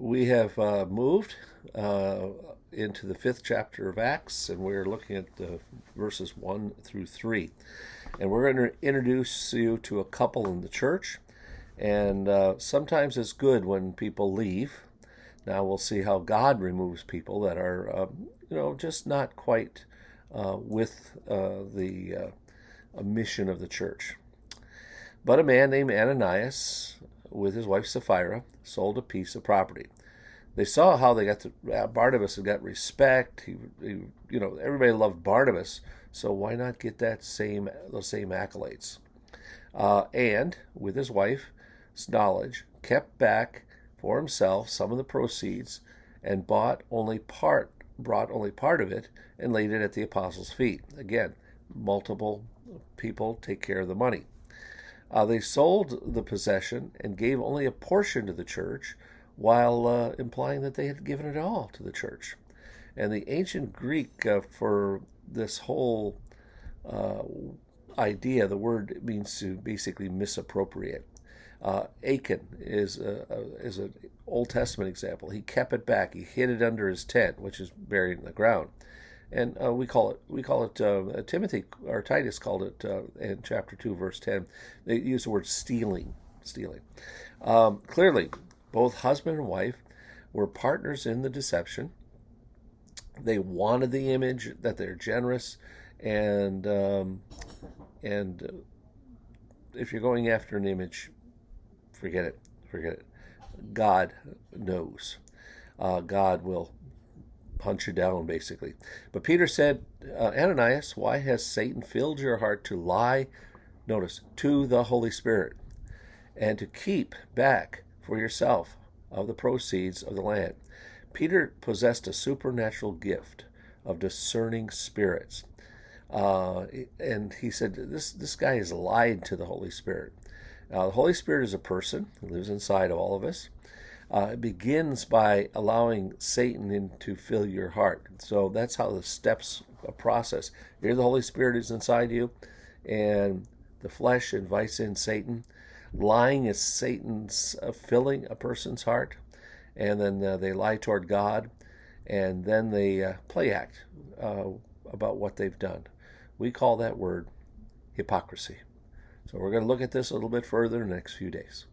We have moved into the fifth chapter of Acts, and we're looking at verses 1 through 3. And we're going to introduce you to a couple in the church. And sometimes it's good when people leave. Now we'll see how God removes people that are, just not quite with the mission of the church. But a man named Ananias, with his wife Sapphira, sold a piece of property. They saw how they got Barnabas had got respect. Everybody loved Barnabas, so why not get those same accolades? And with his wife's knowledge, kept back for himself some of the proceeds, and brought only part of it, and laid it at the apostles' feet. Again, multiple people take care of the money. They sold the possession and gave only a portion to the church, while implying that they had given it all to the church. And the ancient Greek for this whole idea, the word means to basically misappropriate. Achan is an Old Testament example. He kept it back. He hid it under his tent, which is buried in the ground. And we call it Timothy or Titus called it in chapter 2, verse 10. They use the word stealing. Clearly, both husband and wife were partners in the deception. They wanted the image that they're generous, and if you're going after an image, forget it. God knows. God will punch you down, basically. But Peter said, Ananias, why has Satan filled your heart to lie, notice, to the Holy Spirit, and to keep back for yourself of the proceeds of the land? Peter possessed a supernatural gift of discerning spirits. And he said, this guy has lied to the Holy Spirit. The Holy Spirit is a person who lives inside of all of us. It begins by allowing Satan in to fill your heart. So that's how the steps a process. Here the Holy Spirit is inside you, and the flesh invites in Satan. Lying is Satan's filling a person's heart, and then they lie toward God, and then they play act about what they've done. We call that word hypocrisy. So we're going to look at this a little bit further in the next few days.